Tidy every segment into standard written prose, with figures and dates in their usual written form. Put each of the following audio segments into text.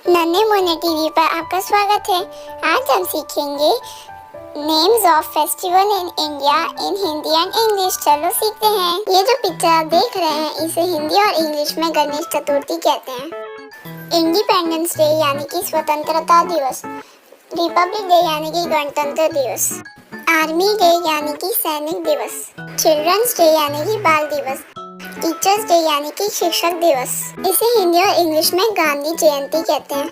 नन्हे मुन्ने टीवी पर आपका स्वागत है। आज हम सीखेंगे names of festival in India in Hindi and English. चलो सीखते हैं। ये जो पिक्चर आप देख रहे हैं इसे हिंदी और इंग्लिश में गणेश चतुर्थी कहते हैं। इंडिपेंडेंस डे यानी कि स्वतंत्रता दिवस, रिपब्लिक डे यानी कि गणतंत्र दिवस, आर्मी डे यानी कि सैनिक दिवस, चिल्ड्रंस डे यानी कि बाल दिवस, टीचर्स डे यानी कि शिक्षक दिवस। इसे हिंदी और इंग्लिश में गांधी जयंती कहते हैं।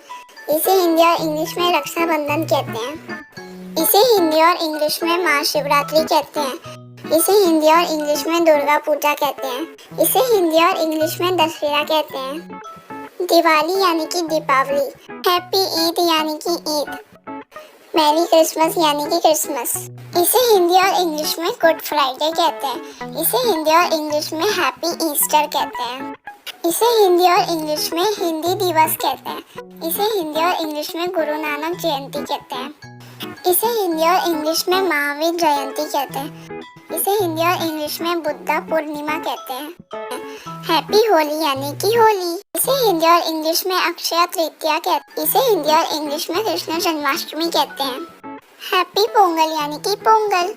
इसे हिंदी और इंग्लिश में रक्षाबंधन कहते हैं। इसे हिंदी और इंग्लिश में महाशिवरात्रि कहते हैं। इसे हिंदी और इंग्लिश में दुर्गा पूजा कहते हैं। इसे हिंदी और इंग्लिश में दशहरा कहते हैं। दिवाली यानी कि दीपावली, हैप्पी ईद यानी कि ईद, मैरी क्रिसमस यानी कि क्रिसमस। इसे हिंदी और इंग्लिश में गुड फ्राइडे कहते हैं। इसे हिंदी और इंग्लिश में हैप्पी ईस्टर कहते हैं। इसे हिंदी और इंग्लिश में हिंदी दिवस कहते हैं। इसे हिंदी और इंग्लिश में गुरु नानक जयंती कहते हैं। इसे हिंदी और इंग्लिश में महावीर जयंती कहते हैं। इसे हिंदी और इंग्लिश में बुद्धा पूर्णिमा कहते हैं। हैप्पी होली यानी कि होली। इसे हिंदी और इंग्लिश में अक्षय तृतीया कहते हैं। इसे हिंदी और इंग्लिश में कृष्ण जन्माष्टमी कहते हैं। हैप्पी पोंगल यानी कि पोंगल,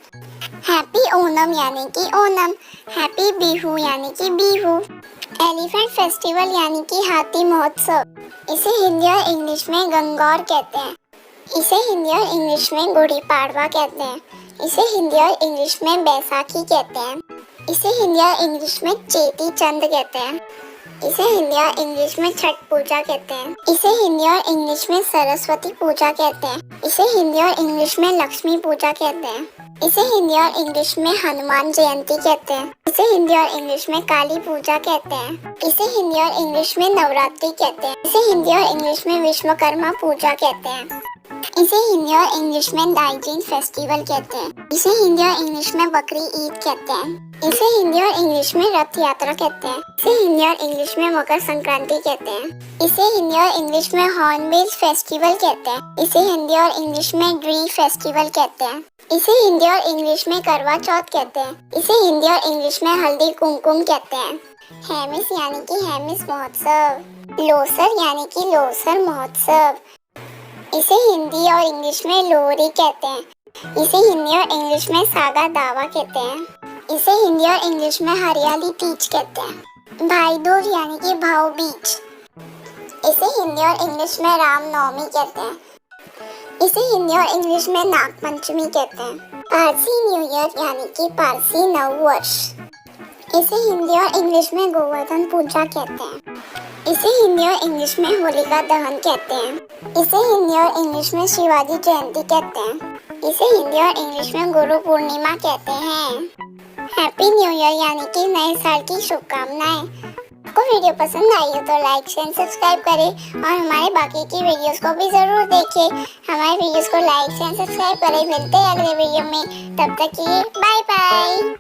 हैप्पी ओनम यानी कि ओनम, हैप्पी बिहू यानी कि बिहू, एलिफेंट फेस्टिवल यानी कि हाथी महोत्सव। इसे हिंदी और इंग्लिश में गंगौर कहते हैं। इसे हिंदी और इंग्लिश में गुड़ी पाड़वा कहते हैं। इसे हिंदी और इंग्लिश में बैसाखी कहते हैं। इसे हिंदी और इंग्लिश में चेती चंद कहते हैं। इसे हिंदी और इंग्लिश में छठ पूजा कहते हैं। इसे हिंदी और इंग्लिश में सरस्वती पूजा कहते हैं। इसे हिंदी और इंग्लिश में लक्ष्मी पूजा कहते हैं। इसे हिंदी और इंग्लिश में हनुमान जयंती कहते हैं। इसे हिंदी और इंग्लिश में काली पूजा कहते हैं। इसे हिंदी और इंग्लिश में नवरात्रि कहते हैं। इसे हिंदी और इंग्लिश में विश्वकर्मा पूजा कहते हैं। इसे हिंदी और इंग्लिश में दाइजिन फेस्टिवल कहते हैं। इसे हिंदी और इंग्लिश में बकरी ईद कहते हैं। इसे हिंदी और इंग्लिश में रथ यात्रा कहते हैं। इसे हिंदी और इंग्लिश में मकर संक्रांति कहते हैं। इसे हिंदी और इंग्लिश में हॉर्नबिल फेस्टिवल कहते हैं। इसे हिंदी और इंग्लिश में ड्री फेस्टिवल कहते हैं। इसे हिंदी और इंग्लिश में करवा चौथ कहते हैं। इसे हिंदी और इंग्लिश में हल्दी कुमकुम कहते हैं। हेमिस यानी कि हेमिस महोत्सव, लोसर यानी कि लोसर महोत्सव। इसे हिंदी और इंग्लिश में लोहरी कहते हैं। इसे हिंदी और इंग्लिश में सागा दावा कहते हैं। इसे हिंदी और इंग्लिश में हरियाली तीज कहते हैं। भाई दूज यानी कि भाव बीज। इसे हिंदी और इंग्लिश में रामनवमी कहते हैं। इसे हिंदी और इंग्लिश में नागपंचमी कहते हैं। पारसी न्यू ईयर यानी कि पारसी नववर्ष। इसे हिंदी और इंग्लिश में गोवर्धन पूजा कहते हैं। इसे हिंदी और इंग्लिश में होलिका दहन कहते हैं। इसे हिंदी और इंग्लिश में शिवाजी जयंती कहते हैं। इसे हिंदी और इंग्लिश में गुरु पूर्णिमा कहते हैं। हैप्पी न्यू ईयर यानी कि नए साल की शुभकामनाएं। आपको वीडियो पसंद आई हो तो लाइक शेयर सब्सक्राइब करें और हमारे बाकी की वीडियोस को भी जरूर देखें। हमारे वीडियोस को लाइक शेयर सब्सक्राइब करें। मिलते हैं अगले वीडियो में, तब तक के लिए बाय बाय।